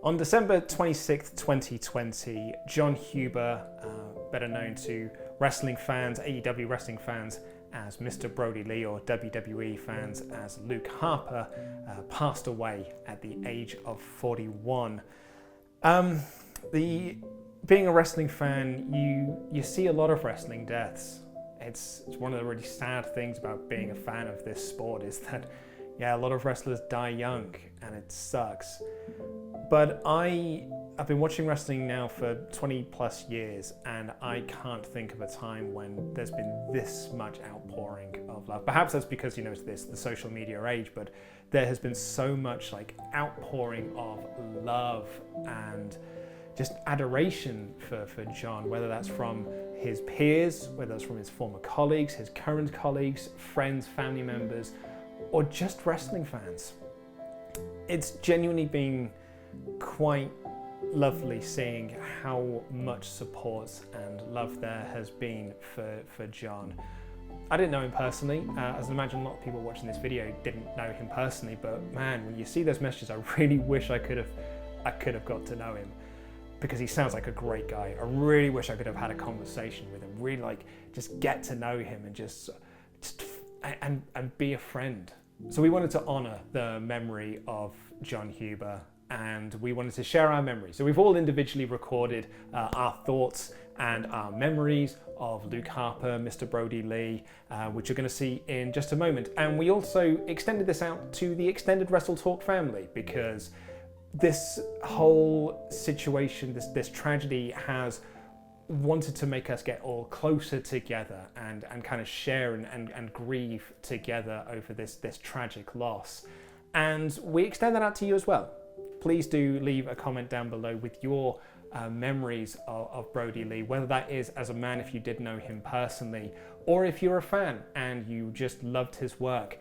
On December 26th, 2020, Jon Huber, better known to wrestling fans, AEW wrestling fans, as Mr. Brodie Lee, or WWE fans as Luke Harper, passed away at the age of 41. Being a wrestling fan, you see a lot of wrestling deaths. It's one of the really sad things about being a fan of this sport is that, yeah, a lot of wrestlers die young, and it sucks. But I've been watching wrestling now for 20 plus years, and I can't think of a time when there's been this much outpouring of love. Perhaps that's because, it's the social media age, but there has been so much outpouring of love and just adoration for Jon, whether that's from his peers, whether that's from his former colleagues, his current colleagues, friends, family members, or just wrestling fans. It's genuinely been quite lovely seeing how much support and love there has been for Jon. I didn't know him personally, as I imagine a lot of people watching this video didn't know him personally, but man, when you see those messages, I really wish I could have got to know him, because he sounds like a great guy. I really wish I could have had a conversation with him, really just get to know him and just be a friend. So we wanted to honor the memory of Jon Huber, and we wanted to share our memories. So we've all individually recorded our thoughts and our memories of Luke Harper, Mr. Brodie Lee, which you're going to see in just a moment. And we also extended this out to the extended WrestleTalk family, because this whole situation, this tragedy, has wanted to make us get all closer together and kind of share and grieve together over this tragic loss. And we extend that out to you as well. Please do leave a comment down below with your memories of Brodie Lee, whether that is as a man if you did know him personally, or if you're a fan and you just loved his work.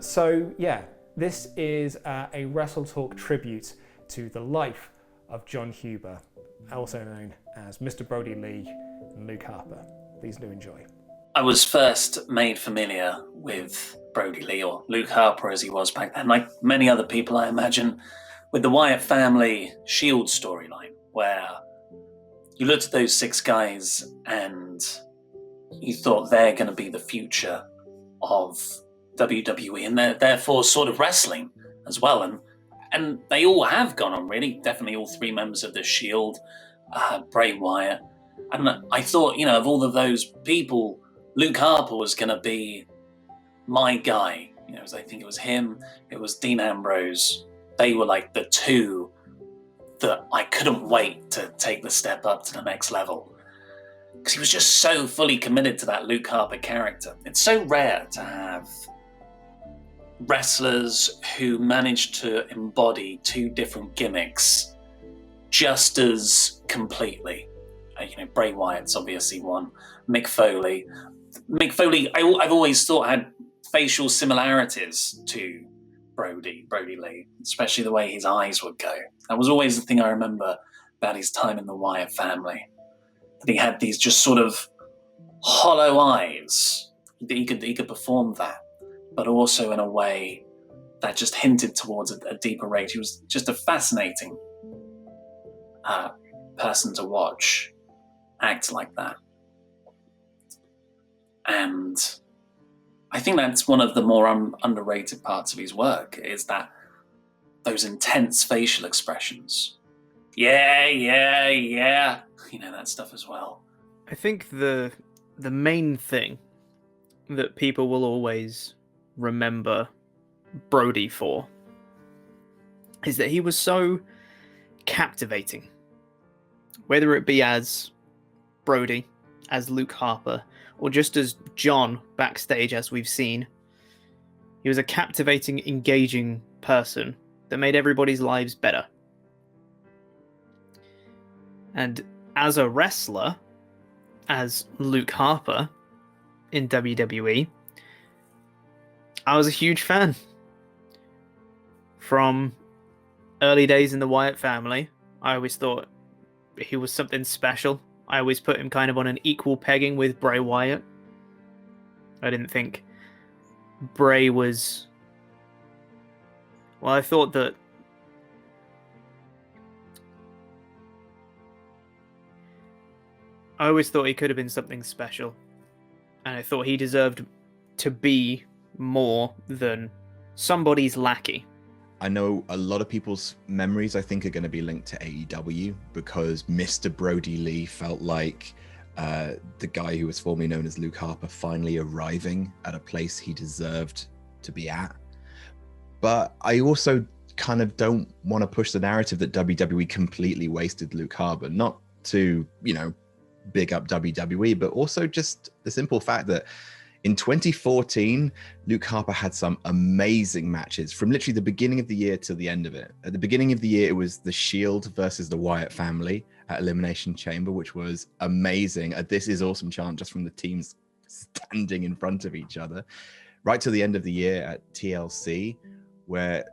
So yeah, this is a WrestleTalk tribute to the life of Jon Huber, also known as Mr. Brodie Lee and Luke Harper. Please do enjoy. I was first made familiar with Brodie Lee, or Luke Harper as he was back then, like many other people I imagine, with the Wyatt family Shield storyline, where you looked at those six guys and you thought they're going to be the future of WWE and therefore sort of wrestling as well. And they all have gone on, really. Definitely all three members of the Shield, Bray Wyatt. And I thought, of all of those people, Luke Harper was going to be my guy. I think it was him, it was Dean Ambrose. They were like the two that I couldn't wait to take the step up to the next level, because he was just so fully committed to that Luke Harper character. It's so rare to have wrestlers who manage to embody two different gimmicks just as completely. Bray Wyatt's obviously one. Mick Foley, I've always thought had facial similarities to Brodie Lee, especially the way his eyes would go. That was always the thing I remember about his time in the Wyatt family. That he had these just sort of hollow eyes. He could perform that, but also in a way that just hinted towards a deeper rage. He was just a fascinating person to watch act like that. And I think that's one of the more underrated parts of his work, is that those intense facial expressions. Yeah. That stuff as well. I think the main thing that people will always remember Brodie for is that he was so captivating. Whether it be as Brodie, as Luke Harper, or just as Jon backstage, as we've seen, he was a captivating, engaging person that made everybody's lives better. And as a wrestler, as Luke Harper in WWE, I was a huge fan. From early days in the Wyatt family, I always thought he was something special. I always put him kind of on an equal pegging with Bray Wyatt. I didn't think Bray was... Well, I thought that I always thought he could have been something special, and I thought he deserved to be more than somebody's lackey. I know a lot of people's memories, I think, are going to be linked to AEW because Mr. Brodie Lee felt like the guy who was formerly known as Luke Harper finally arriving at a place he deserved to be at. But I also kind of don't want to push the narrative that WWE completely wasted Luke Harper, not to, big up WWE, but also just the simple fact that in 2014, Luke Harper had some amazing matches from literally the beginning of the year till the end of it. At the beginning of the year, it was The Shield versus the Wyatt family at Elimination Chamber, which was amazing. A This Is Awesome chant just from the teams standing in front of each other. Right till the end of the year at TLC, where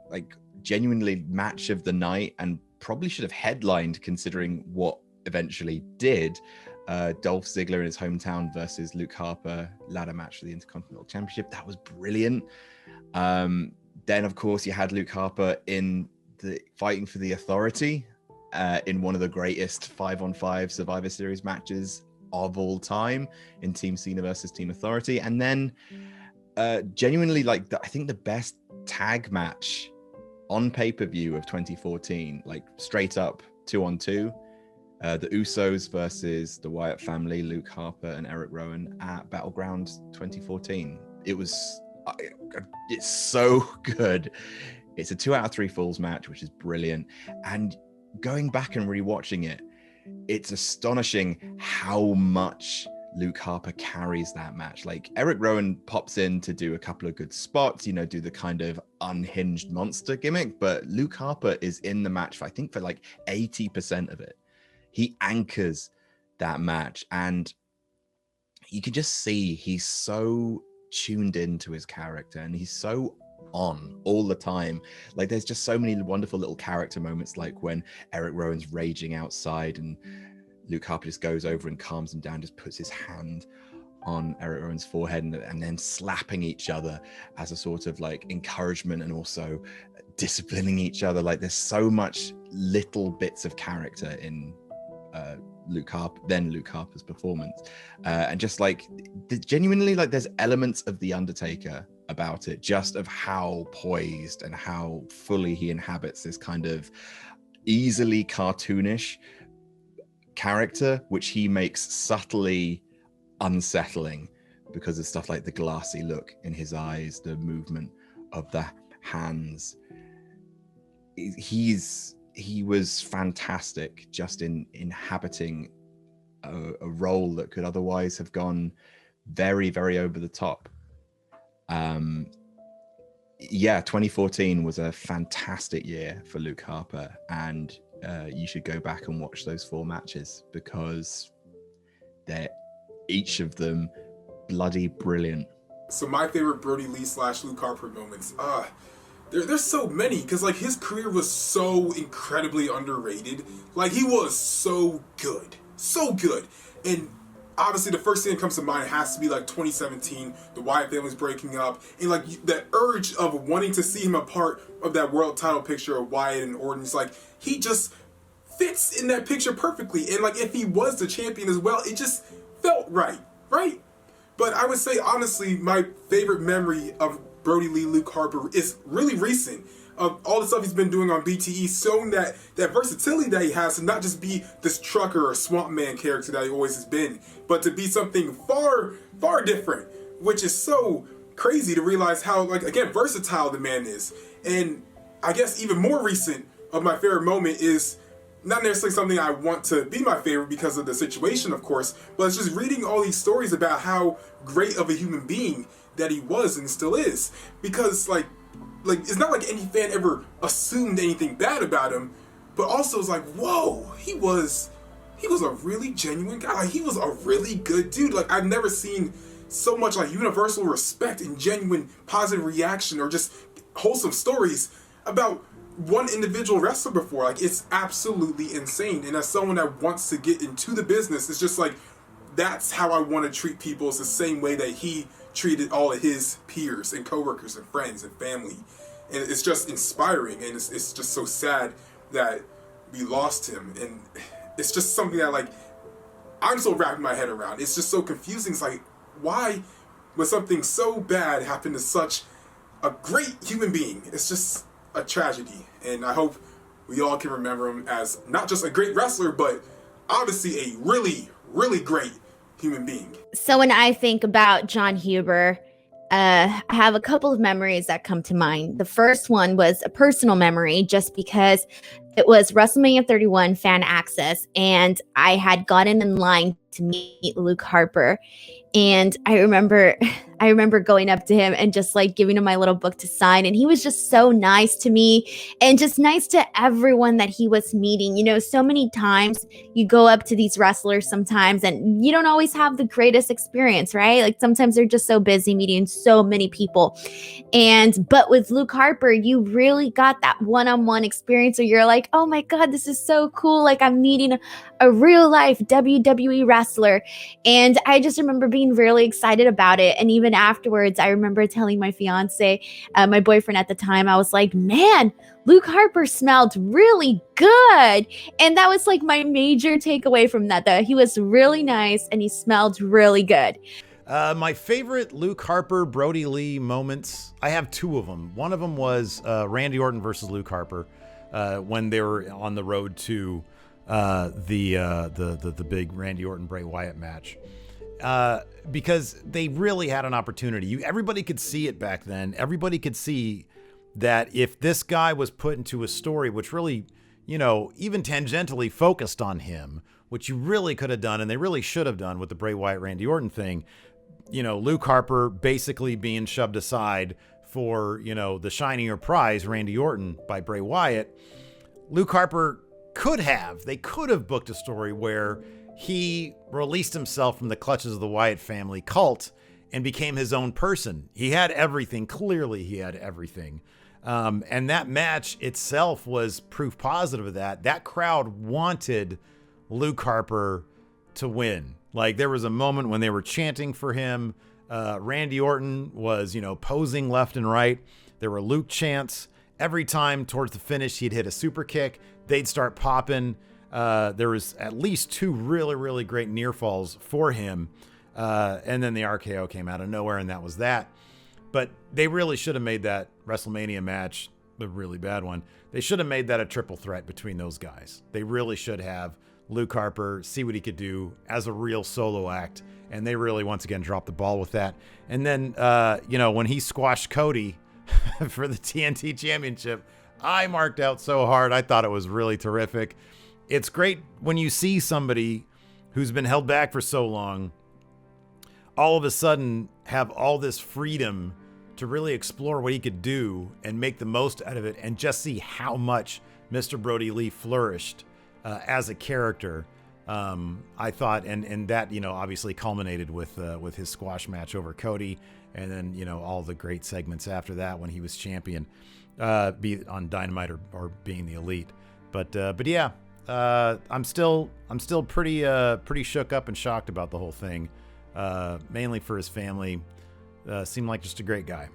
genuinely match of the night and probably should have headlined considering what eventually did. Dolph Ziggler in his hometown versus Luke Harper ladder match for the Intercontinental Championship. That was brilliant. Then, of course, you had Luke Harper in the fighting for the Authority in one of the greatest 5-on-5 Survivor Series matches of all time in Team Cena versus Team Authority. And then genuinely, I think the best tag match on pay-per-view of 2014, straight up 2-on-2. The Usos versus the Wyatt family, Luke Harper and Eric Rowan at Battleground 2014. It's so good. It's a 2 out of 3 falls match, which is brilliant. And going back and rewatching it, it's astonishing how much Luke Harper carries that match. Eric Rowan pops in to do a couple of good spots, do the kind of unhinged monster gimmick, but Luke Harper is in the match for 80% of it. He anchors that match, and you can just see he's so tuned into his character, and he's so on all the time. There's just so many wonderful little character moments, like when Eric Rowan's raging outside and Luke Harper just goes over and calms him down, just puts his hand on Eric Rowan's forehead and then slapping each other as a sort of encouragement and also disciplining each other. There's so much little bits of character in Luke Harper's performance, and just genuinely there's elements of The Undertaker about it, just of how poised and how fully he inhabits this kind of easily cartoonish character, which he makes subtly unsettling because of stuff like the glassy look in his eyes, the movement of the hands. He was fantastic just in inhabiting a role that could otherwise have gone very, very over the top. 2014 was a fantastic year for Luke Harper, and you should go back and watch those 4 matches because they're each of them bloody brilliant. So my favorite Brodie Lee / Luke Harper moments, there's so many, because his career was so incredibly underrated. He was so good, and obviously the first thing that comes to mind has to be 2017, the Wyatt family's breaking up, and that urge of wanting to see him a part of that world title picture of Wyatt and Orton. It's he just fits in that picture perfectly, and if he was the champion as well, it just felt right. But I would say honestly, my favorite memory of Brodie Lee, Luke Harper is really recent. All the stuff he's been doing on BTE, showing that versatility that he has to not just be this trucker or swamp man character that he always has been, but to be something far, far different, which is so crazy to realize how, again, versatile the man is. And I guess even more recent of my favorite moment is not necessarily something I want to be my favorite because of the situation, of course, but it's just reading all these stories about how great of a human being that he was and still is. Because, it's not any fan ever assumed anything bad about him, but also it's whoa, he was a really genuine guy. He was a really good dude. I've never seen so much universal respect and genuine positive reaction or just wholesome stories about one individual wrestler before. It's absolutely insane. And as someone that wants to get into the business, it's just that's how I want to treat people. It's the same way that he treated all of his peers and coworkers and friends and family. And it's just inspiring, and it's just so sad that we lost him. And it's just something that I'm still wrapping my head around. It's just so confusing. It's like, why would something so bad happen to such a great human being? It's just a tragedy. And I hope we all can remember him as not just a great wrestler, but obviously a really, really great human being. So when I think about John Huber, I have a couple of memories that come to mind. The first one was a personal memory just because it was WrestleMania 31 fan access, and I had gotten in line to meet Luke Harper. And I remember going up to him and just like giving him my little book to sign. And he was just so nice to me and just nice to everyone that he was meeting. You know, so many times you go up to these wrestlers sometimes and you don't always have the greatest experience, right? Like sometimes they're just so busy meeting so many people. But with Luke Harper, you really got that one-on-one experience where you're like, oh my God, this is so cool. Like I'm meeting a real life WWE wrestler. And I just remember being really excited about it. And even afterwards, I remember telling my fiance, my boyfriend at the time, I was like, man, Luke Harper smelled really good. And that was like my major takeaway from that he was really nice and he smelled really good. My favorite Luke Harper, Brodie Lee moments, I have two of them. One of them was Randy Orton versus Luke Harper when they were on the road to the big Randy Orton Bray Wyatt match. Because they really had an opportunity. Everybody could see it back then. Everybody could see that if this guy was put into a story which really, you know, even tangentially focused on him, which you really could have done and they really should have done with the Bray Wyatt Randy Orton thing, you know, Luke Harper basically being shoved aside for, you know, the shinier prize, Randy Orton, by Bray Wyatt. Luke Harper they could have booked a story where he released himself from the clutches of the Wyatt family cult and became his own person. He had everything. Clearly, he had everything. And that match itself was proof positive of that. That crowd wanted Luke Harper to win. Like, there was a moment when they were chanting for him. Randy Orton was, you know, posing left and right. There were Luke chants. Every time towards the finish, he'd hit a super kick. They'd start popping. There was at least two really, really great near falls for him. And then the RKO came out of nowhere, and that was that. But they really should have made that WrestleMania match, the really bad one, they should have made that a triple threat between those guys. They really should have. Luke Harper, see what he could do as a real solo act. And they really, once again, dropped the ball with that. And then, you know, when he squashed Cody for the TNT Championship, I marked out so hard. I thought it was really terrific. It's great when you see somebody who's been held back for so long all of a sudden have all this freedom to really explore what he could do and make the most out of it, and just see how much Mr. Brodie Lee flourished as a character. I thought, and that, you know, obviously culminated with his squash match over Cody, and then, you know, all the great segments after that when he was champion, be it on Dynamite or being the Elite. But yeah, I'm still pretty shook up and shocked about the whole thing. Mainly for his family. Seemed like just a great guy.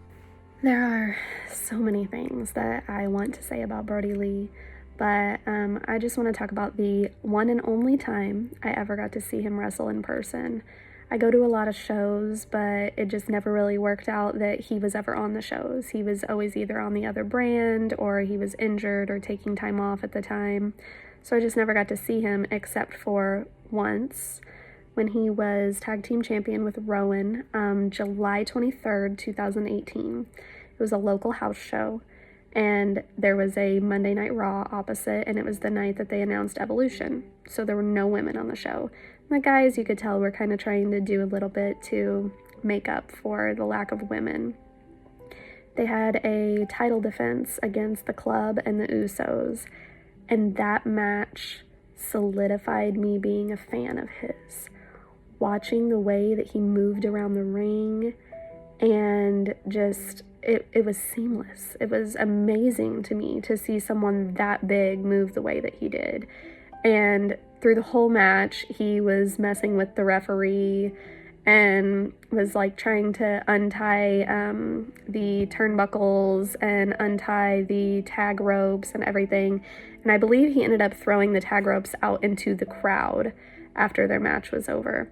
There are so many things that I want to say about Brodie Lee, but I just want to talk about the one and only time I ever got to see him wrestle in person. I go to a lot of shows, but it just never really worked out that he was ever on the shows. He was always either on the other brand, or he was injured or taking time off at the time. So I just never got to see him, except for once when he was tag team champion with Rowan, July 23rd, 2018. It was a local house show, and there was a Monday Night Raw opposite, and it was the night that they announced Evolution. So there were no women on the show. And the guys, you could tell, were kind of trying to do a little bit to make up for the lack of women. They had a title defense against the Club and the Usos, and that match solidified me being a fan of his. Watching the way that he moved around the ring, and just, it was seamless. It was amazing to me to see someone that big move the way that he did. And through the whole match, he was messing with the referee and was like trying to untie the turnbuckles and untie the tag ropes and everything. And I believe he ended up throwing the tag ropes out into the crowd after their match was over.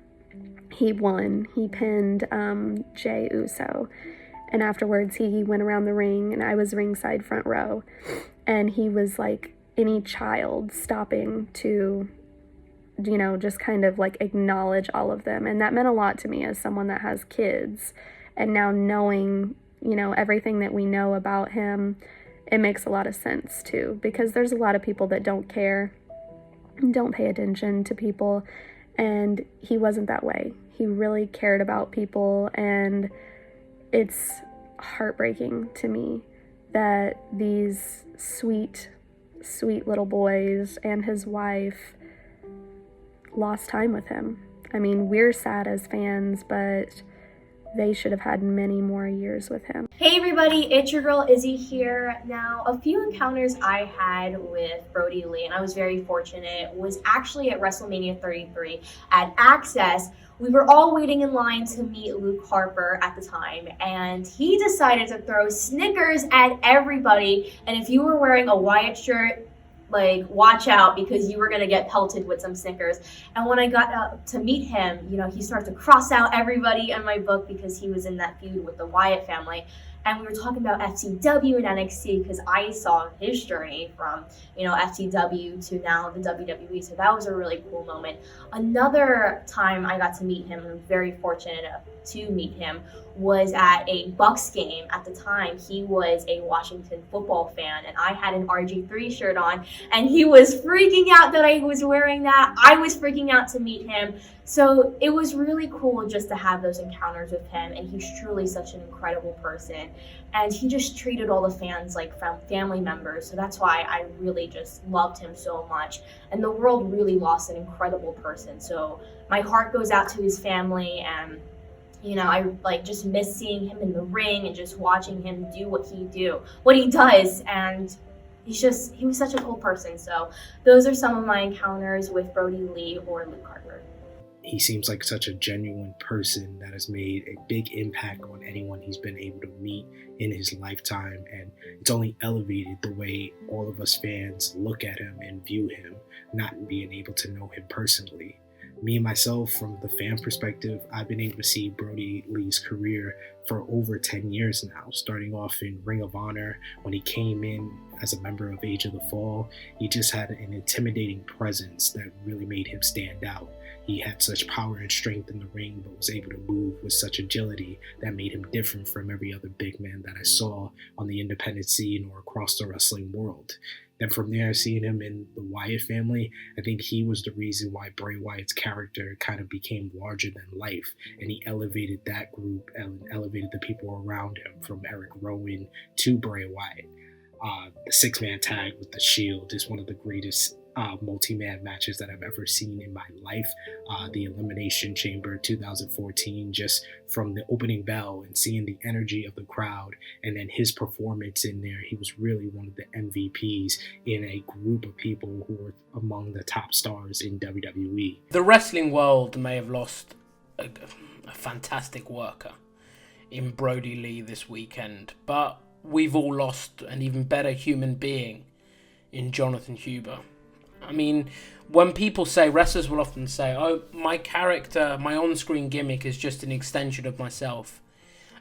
He won. He pinned Jey Uso. And afterwards, he went around the ring, and I was ringside front row. And he was like any child stopping to, you know, just kind of like acknowledge all of them. And that meant a lot to me as someone that has kids. And now knowing, you know, everything that we know about him, it makes a lot of sense too. Because there's a lot of people that don't care, don't pay attention to people. And he wasn't that way. He really cared about people, and it's heartbreaking to me that these sweet, sweet little boys and his wife lost time with him. I mean, we're sad as fans, but they should have had many more years with him. Hey everybody, it's your girl Izzy here. Now, a few encounters I had with Brodie Lee, and I was very fortunate, was actually at WrestleMania 33 at Access. We were all waiting in line to meet Luke Harper at the time, and he decided to throw Snickers at everybody. And if you were wearing a Wyatt shirt, like, watch out, because you were going to get pelted with some Snickers. And when I got to meet him, you know, he started to cross out everybody in my book because he was in that feud with the Wyatt family. And we were talking about FCW and NXT because I saw his journey from, you know, FCW to now the WWE. So that was a really cool moment. Another time I got to meet him, and I'm very fortunate to meet him, was at a Bucks game. At the time, he was a Washington football fan, and I had an RG3 shirt on, and he was freaking out that I was wearing that. I was freaking out to meet him. So it was really cool just to have those encounters with him, and he's truly such an incredible person. And he just treated all the fans like family members, so that's why I really just loved him so much. And the world really lost an incredible person, so my heart goes out to his family, and you know, I like just miss seeing him in the ring and just watching him do what he does, and he was such a cool person. So those are some of my encounters with Brodie Lee or Luke Harper. He seems like such a genuine person that has made a big impact on anyone he's been able to meet in his lifetime, and it's only elevated the way all of us fans look at him and view him, not being able to know him personally. Me and myself, from the fan perspective, I've been able to see Brodie Lee's career for over 10 years now, starting off in Ring of Honor when he came in as a member of Age of the Fall. He just had an intimidating presence that really made him stand out. He had such power and strength in the ring, but was able to move with such agility that made him different from every other big man that I saw on the independent scene or across the wrestling world. Then from there, seeing him in the Wyatt family, I think he was the reason why Bray Wyatt's character kind of became larger than life, and he elevated that group and elevated the people around him, from Eric Rowan to Bray Wyatt. The six-man tag with the Shield is one of the greatest multi-man matches that I've ever seen in my life. The Elimination Chamber 2014, just from the opening bell and seeing the energy of the crowd, and then his performance in there, he was really one of the MVPs in a group of people who were among the top stars in WWE. The wrestling world may have lost a fantastic worker in Brodie Lee this weekend, but we've all lost an even better human being in Jonathan Huber. I mean, when people say, wrestlers will often say, oh, my character, my on-screen gimmick is just an extension of myself.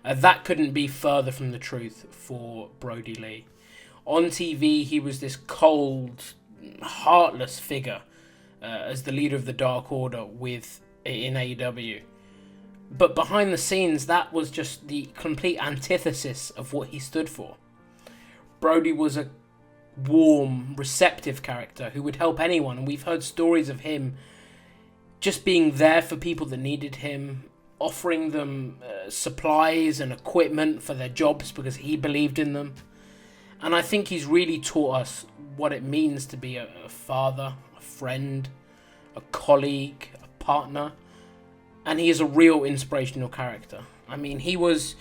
That couldn't be further from the truth for Brodie Lee. On TV, he was this cold, heartless figure as the leader of the Dark Order in AEW. But behind the scenes, that was just the complete antithesis of what he stood for. Brodie was a warm, receptive character who would help anyone, and we've heard stories of him just being there for people that needed him, offering them supplies and equipment for their jobs because he believed in them. And I think he's really taught us what it means to be a father, a friend, a colleague, a partner, and he is a real inspirational character. I mean, his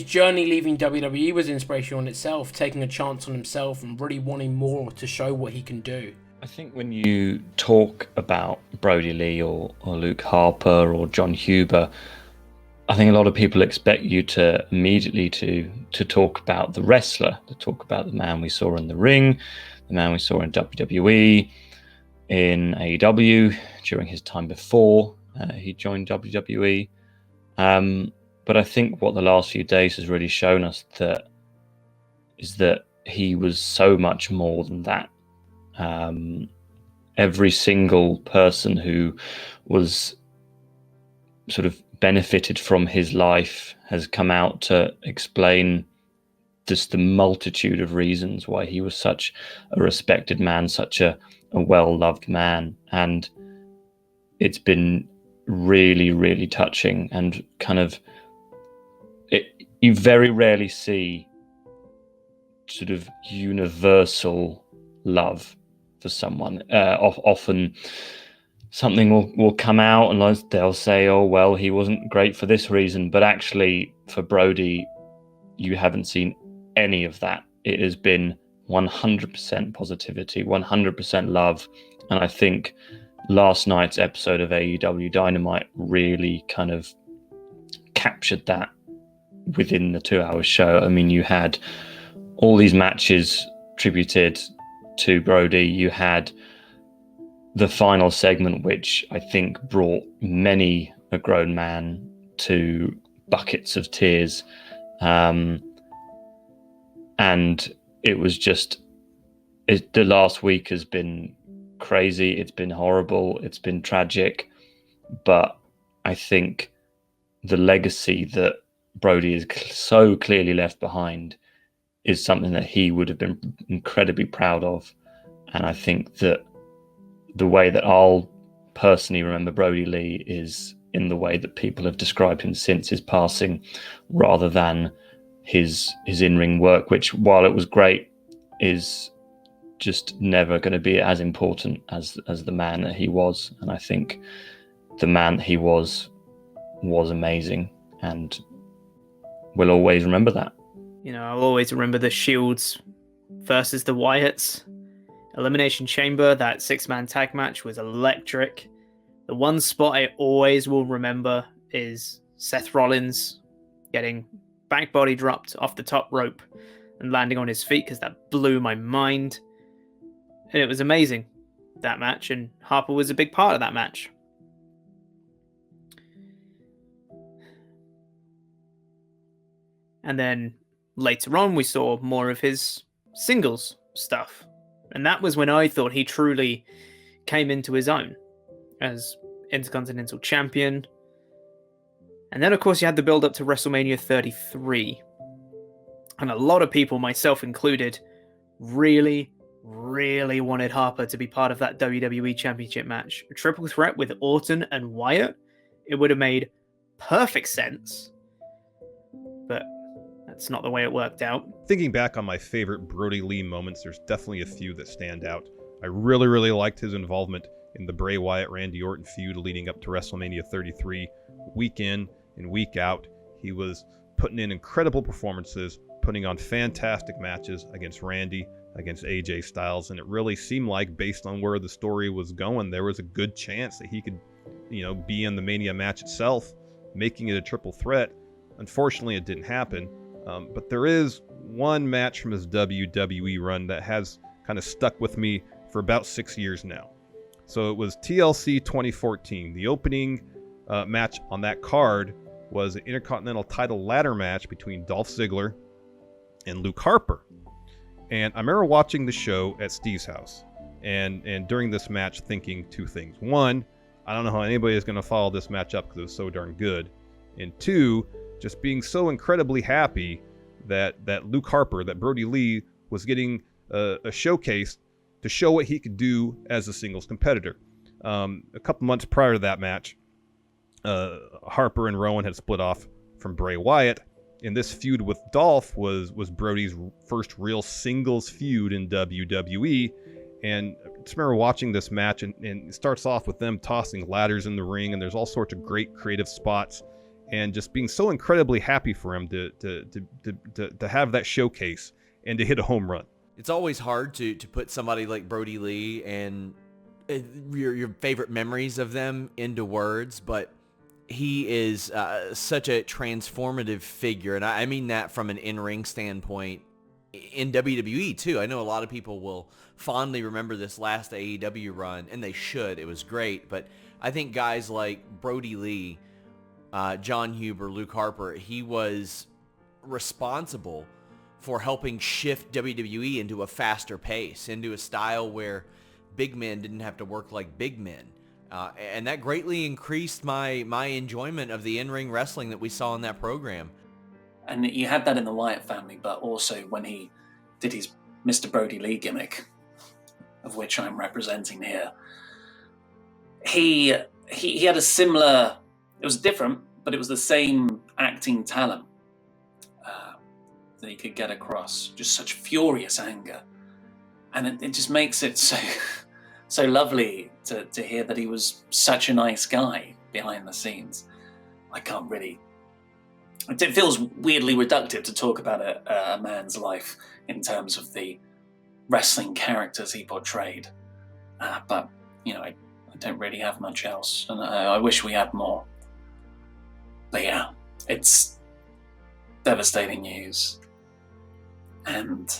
journey leaving WWE was inspirational in itself, taking a chance on himself and really wanting more to show what he can do. I think when you talk about Brodie Lee or Luke Harper or John Huber, I think a lot of people expect you to immediately to talk about the wrestler, to talk about the man we saw in the ring, the man we saw in WWE. in AEW during his time before he joined WWE. But I think what the last few days has really shown us is that he was so much more than that. Every single person who was sort of benefited from his life has come out to explain just the multitude of reasons why he was such a respected man, such a well-loved man. And it's been really, really touching, and kind of you very rarely see sort of universal love for someone. Often something will come out and they'll say, oh, well, he wasn't great for this reason. But actually, for Brodie, you haven't seen any of that. It has been 100% positivity, 100% love. And I think last night's episode of AEW Dynamite really kind of captured that within the 2-hour show. I mean, you had all these matches tributed to Brodie. You had the final segment, which I think brought many a grown man to buckets of tears. And it was just, the last week has been crazy. It's been horrible. It's been tragic. But I think the legacy that Brodie is so clearly left behind is something that he would have been incredibly proud of. And I think that the way that I'll personally remember Brodie Lee is in the way that people have described him since his passing, rather than his in-ring work, which, while it was great, is just never going to be as important as the man that he was. And I think the man that he was amazing, and we'll always remember that. You know, I'll always remember the Shields versus the Wyatts. Elimination Chamber, that 6-man tag match was electric. The one spot I always will remember is Seth Rollins getting back body dropped off the top rope and landing on his feet, because that blew my mind. And it was amazing, that match, and Harper was a big part of that match. And then later on, we saw more of his singles stuff. And that was when I thought he truly came into his own as Intercontinental Champion. And then, of course, you had the build-up to WrestleMania 33. And a lot of people, myself included, really, really wanted Harper to be part of that WWE Championship match. A triple threat with Orton and Wyatt. It would have made perfect sense. But that's not the way it worked out. Thinking back on my favorite Brodie Lee moments, there's definitely a few that stand out. I really, really liked his involvement in the Bray Wyatt-Randy Orton feud leading up to WrestleMania 33. Week in and week out, he was putting in incredible performances, putting on fantastic matches against Randy, against AJ Styles, and it really seemed like, based on where the story was going, there was a good chance that he could, be in the Mania match itself, making it a triple threat. Unfortunately, it didn't happen. But there is one match from his WWE run that has kind of stuck with me for about 6 years now. So it was TLC 2014. The opening match on that card was an Intercontinental title ladder match between Dolph Ziggler and Luke Harper. And I remember watching the show at Steve's house, and during this match thinking two things. One, I don't know how anybody is going to follow this match up because it was so darn good. And two, just being so incredibly happy that Luke Harper, that Brodie Lee, was getting a showcase to show what he could do as a singles competitor. A couple months prior to that match, Harper and Rowan had split off from Bray Wyatt, and this feud with Dolph was Brodie's first real singles feud in WWE. And I just remember watching this match, and it starts off with them tossing ladders in the ring, and there's all sorts of great creative spots, and just being so incredibly happy for him to have that showcase and to hit a home run. It's always hard to put somebody like Brodie Lee and your favorite memories of them into words, but he is such a transformative figure, and I mean that from an in-ring standpoint in WWE too. I know a lot of people will fondly remember this last AEW run, and they should. It was great, but I think guys like Brodie Lee, John Huber, Luke Harper, he was responsible for helping shift WWE into a faster pace, into a style where big men didn't have to work like big men. And that greatly increased my enjoyment of the in-ring wrestling that we saw in that program. And you had that in the Wyatt family, but also when he did his Mr. Brodie Lee gimmick, of which I'm representing here, he had a similar, it was different, but it was the same acting talent that he could get across. Just such furious anger. And it just makes it so lovely to hear that he was such a nice guy behind the scenes. I can't really... It feels weirdly reductive to talk about a man's life in terms of the wrestling characters he portrayed. But, I don't really have much else, and I wish we had more. But yeah, it's devastating news. And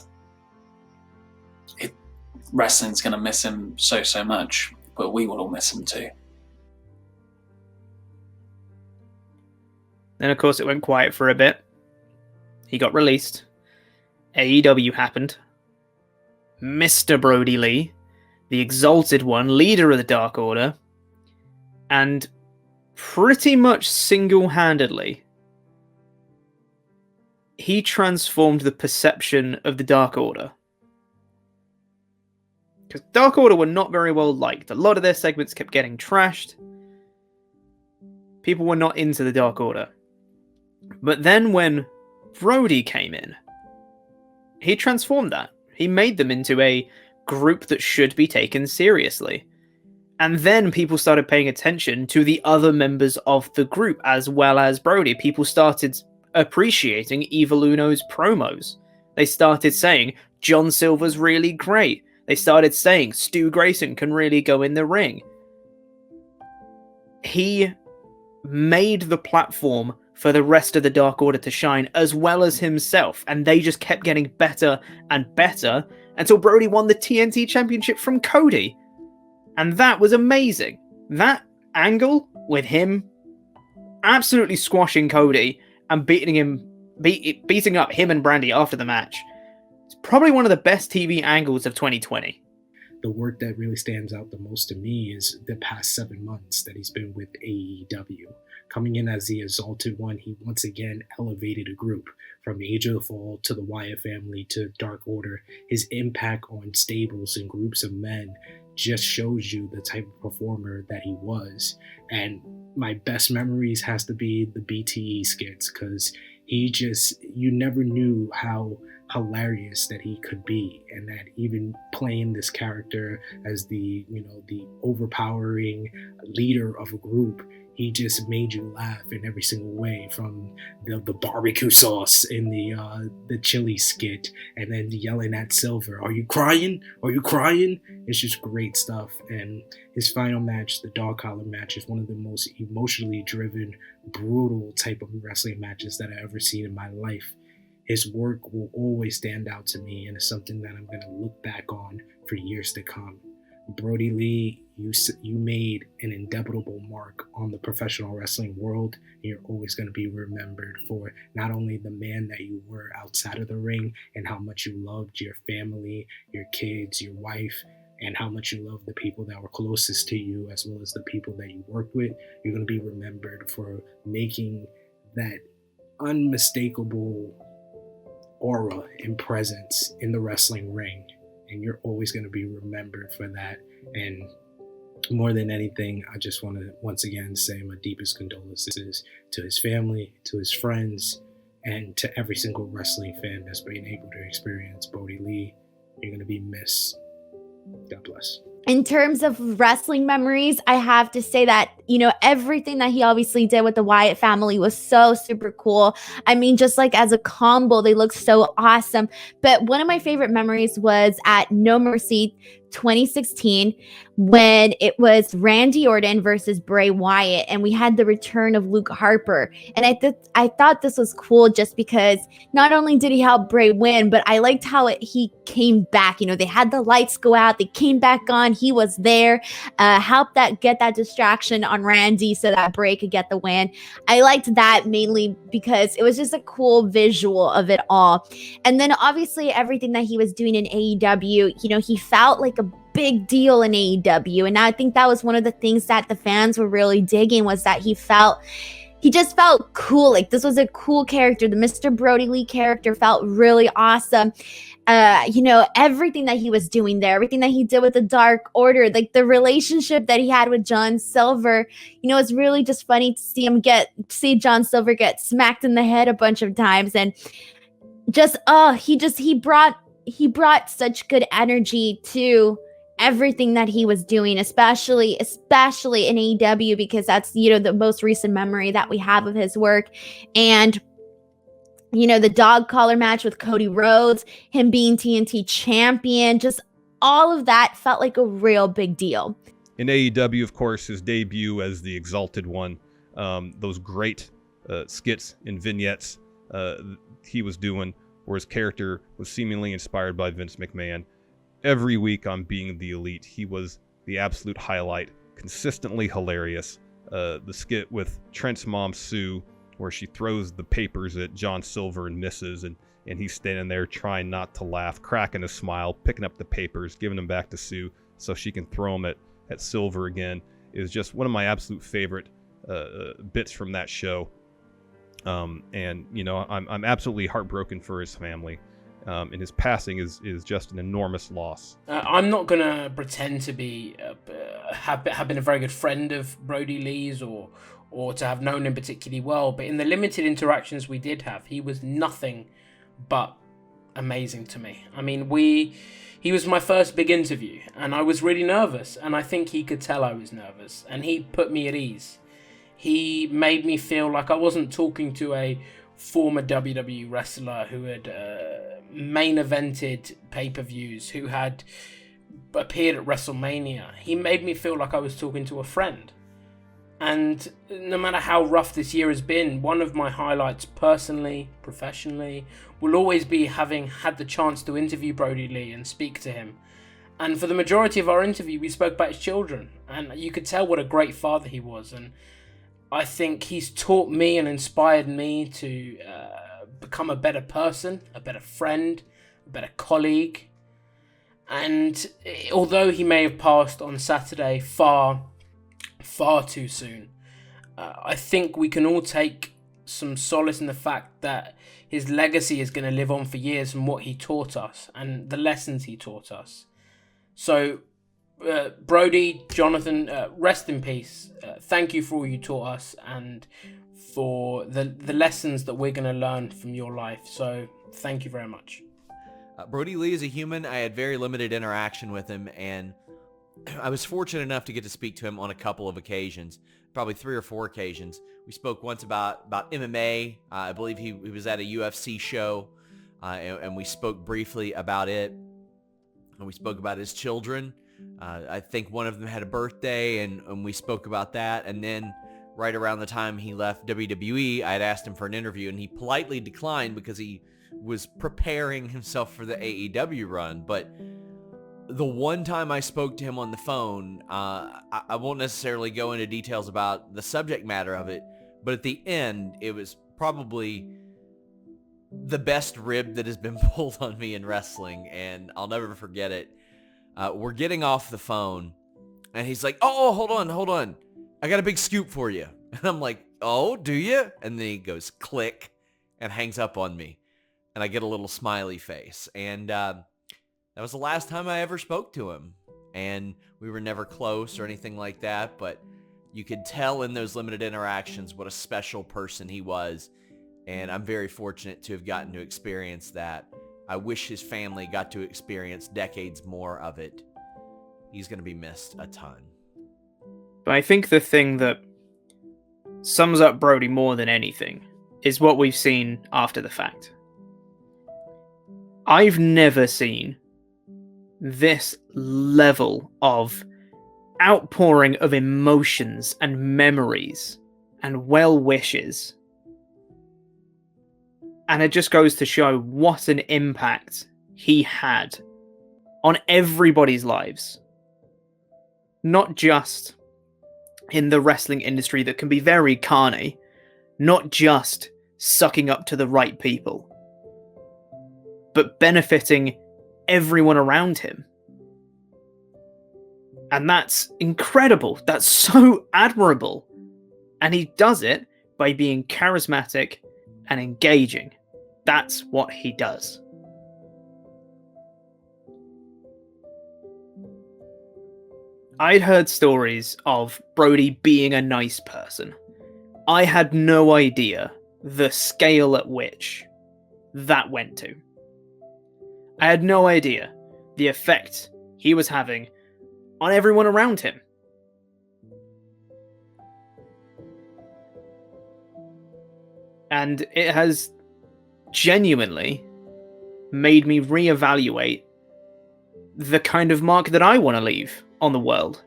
wrestling's going to miss him so much, but we will all miss him too. Then, of course, it went quiet for a bit. He got released. AEW happened. Mr. Brodie Lee, the Exalted One, leader of the Dark Order, and pretty much single-handedly, he transformed the perception of the Dark Order. Because Dark Order were not very well liked. A lot of their segments kept getting trashed. People were not into the Dark Order. But then when Brody came in, he transformed that. He made them into a group that should be taken seriously. And then people started paying attention to the other members of the group as well as Brody. People started appreciating Evil Uno's promos. They started saying, John Silver's really great. They started saying, Stu Grayson can really go in the ring. He made the platform for the rest of the Dark Order to shine, as well as himself. And they just kept getting better and better until Brody won the TNT Championship from Cody. And that was amazing. That angle with him absolutely squashing Cody and beating up him and Brandy after the match. It's probably one of the best TV angles of 2020. The work that really stands out the most to me is the past 7 months that he's been with AEW. Coming in as the Exalted One, he once again elevated a group from Age of Fall to the Wyatt family to Dark Order. His impact on stables and groups of men just shows you the type of performer that he was. And my best memories has to be the BTE skits, because you never knew how hilarious that he could be, and that even playing this character as the overpowering leader of a group, he just made you laugh in every single way, from the barbecue sauce in the chili skit, and then yelling at Silver, "Are you crying? Are you crying?" It's just great stuff. And his final match, the dog collar match, is one of the most emotionally driven, brutal type of wrestling matches that I've ever seen in my life. His work will always stand out to me, and it's something that I'm going to look back on for years to come. Brodie Lee, you made an indelible mark on the professional wrestling world, and you're always going to be remembered for not only the man that you were outside of the ring and how much you loved your family, your kids, your wife, and how much you loved the people that were closest to you, as well as the people that you worked with. You're going to be remembered for making that unmistakable aura and presence in the wrestling ring, and you're always going to be remembered for that. And more than anything, I just want to once again say my deepest condolences to his family, to his friends, and to every single wrestling fan that's been able to experience Brodie Lee. You're going to be missed. God bless. In terms of wrestling memories, I have to say that, everything that he obviously did with the Wyatt family was so super cool. I mean, just like as a combo, they look so awesome. But one of my favorite memories was at No Mercy 2016 when it was Randy Orton versus Bray Wyatt, and we had the return of Luke Harper. And I thought this was cool just because not only did he help Bray win, but I liked how he came back. You know, they had the lights go out, they came back on, he was there, helped get that distraction on Randy so that Bray could get the win. I liked that mainly because it was just a cool visual of it all. And then obviously everything that he was doing in AEW, you know, he felt like a big deal in AEW. And I think that was one of the things that the fans were really digging, was that he just felt cool. Like, this was a cool character. The Mr. Brodie Lee character felt really awesome. You know, everything that he was doing there, everything that he did with the Dark Order, like the relationship that he had with John Silver, you know, it's really just funny to see John Silver get smacked in the head a bunch of times. And just, he brought such good energy to everything that he was doing, especially in AEW, because that's, you know, the most recent memory that we have of his work. And, you know, the dog collar match with Cody Rhodes, him being TNT champion, just all of that felt like a real big deal. In AEW, of course, his debut as the Exalted One, those great skits and vignettes he was doing, where his character was seemingly inspired by Vince McMahon. Every week on Being the Elite, he was the absolute highlight, consistently hilarious. The skit with Trent's mom, Sue, where she throws the papers at John Silver and misses, and he's standing there trying not to laugh, cracking a smile, picking up the papers, giving them back to Sue so she can throw them at Silver again, is just one of my absolute favorite bits from that show. And, you know, I'm absolutely heartbroken for his family. And his passing is just an enormous loss. I'm not going to pretend to be have been a very good friend of Brodie Lee's or to have known him particularly well, but in the limited interactions we did have, he was nothing but amazing to me. I mean, he was my first big interview, and I was really nervous, and I think he could tell I was nervous, and he put me at ease. He made me feel like I wasn't talking to a former WWE wrestler who had main evented pay-per-views, who had appeared at WrestleMania. He made me feel like I was talking to a friend. And no matter how rough this year has been, one of my highlights personally, professionally, will always be having had the chance to interview Brodie Lee and speak to him. And for the majority of our interview, we spoke about his children, and you could tell what a great father he was. And I think he's taught me and inspired me to become a better person, a better friend, a better colleague. And although he may have passed on Saturday far too soon, I think we can all take some solace in the fact that his legacy is going to live on for years from what he taught us and the lessons he taught us. So, Brodie, Jonathan, rest in peace. Thank you for all you taught us and for the lessons that we're going to learn from your life. So, thank you very much. Brodie Lee is a human. I had very limited interaction with him, and I was fortunate enough to get to speak to him on a couple of occasions, probably 3 or 4 occasions. We spoke once about MMA. I believe he was at a UFC show, and we spoke briefly about it. And we spoke about his children. I think one of them had a birthday, and we spoke about that. And then right around the time he left WWE, I had asked him for an interview, and he politely declined because he was preparing himself for the AEW run. But the one time I spoke to him on the phone, I won't necessarily go into details about the subject matter of it, but at the end, it was probably the best rib that has been pulled on me in wrestling, and I'll never forget it. We're getting off the phone, and he's like, oh, hold on. I got a big scoop for you. And I'm like, oh, do you? And then he goes, click, and hangs up on me. And I get a little smiley face. And that was the last time I ever spoke to him. And we were never close or anything like that, but you could tell in those limited interactions what a special person he was. And I'm very fortunate to have gotten to experience that. I wish his family got to experience decades more of it. He's going to be missed a ton. But I think the thing that sums up Brodie more than anything is what we've seen after the fact. I've never seen this level of outpouring of emotions and memories and well wishes. And it just goes to show what an impact he had on everybody's lives. Not just in the wrestling industry that can be very carny, not just sucking up to the right people, but benefiting everyone around him. And that's incredible. That's so admirable. And he does it by being charismatic and engaging. That's what he does. I'd heard stories of Brody being a nice person. I had no idea the scale at which that went to. I had no idea the effect he was having on everyone around him. And it has genuinely made me reevaluate the kind of mark that I want to leave on the world,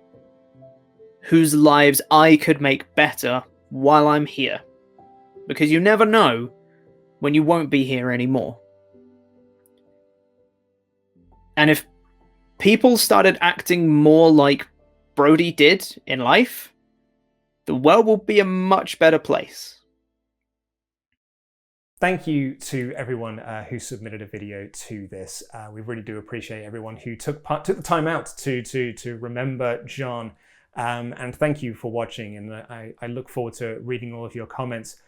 whose lives I could make better while I'm here. Because you never know when you won't be here anymore. And if people started acting more like Brody did in life, the world will be a much better place. Thank you to everyone who submitted a video to this. We really do appreciate everyone who took the time out to remember John. And thank you for watching. And I look forward to reading all of your comments.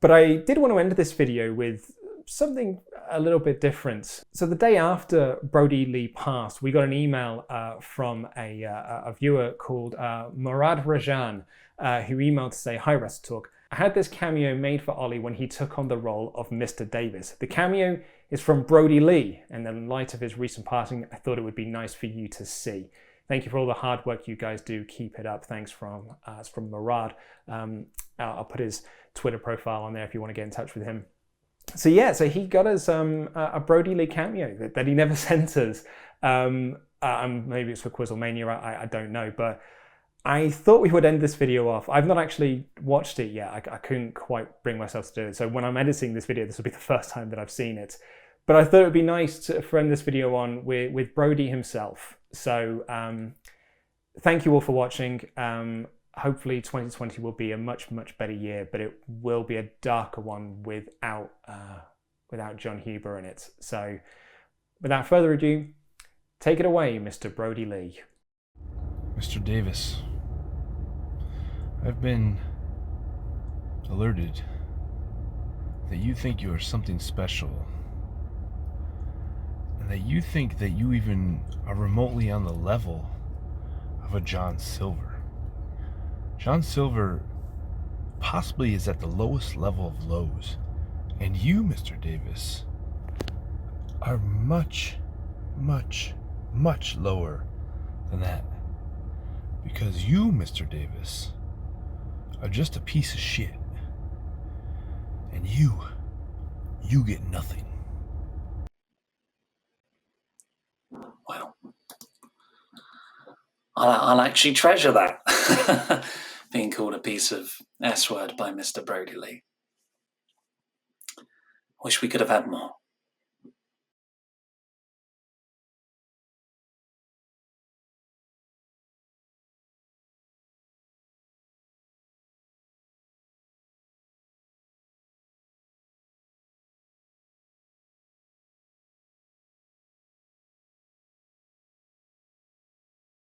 But I did want to end this video with something a little bit different. So the day after Brodie Lee passed, we got an email from a viewer called Murad Rajan, who emailed to say, "Hi WrestleTalk. I had this cameo made for Ollie when he took on the role of Mr. Davis. The cameo is from Brodie Lee, and in light of his recent passing, I thought it would be nice for you to see. Thank you for all the hard work you guys do. Keep it up." Thanks from Murad. I'll put his Twitter profile on there if you want to get in touch with him. So yeah, so he got us a Brodie Lee cameo that he never sent us. Maybe it's for Quizzlemania, I don't know, but I thought we would end this video off. I've not actually watched it yet. I couldn't quite bring myself to do it. So when I'm editing this video, this will be the first time that I've seen it. But I thought it would be nice to end this video on with Brodie himself. So thank you all for watching. Hopefully 2020 will be a much, much better year, but it will be a darker one without John Huber in it. So without further ado, take it away, Mr. Brodie Lee. Mr. Davis, I've been alerted that you think you are something special, and that you think that you even are remotely on the level of a John Silver. John Silver possibly is at the lowest level of lows, and you, Mr. Davis, are much, much, much lower than that. Because you, Mr. Davis, are just a piece of shit. And you get nothing. Well, I'll actually treasure that. Being called a piece of S word by Mr. Brodie Lee. Wish we could have had more.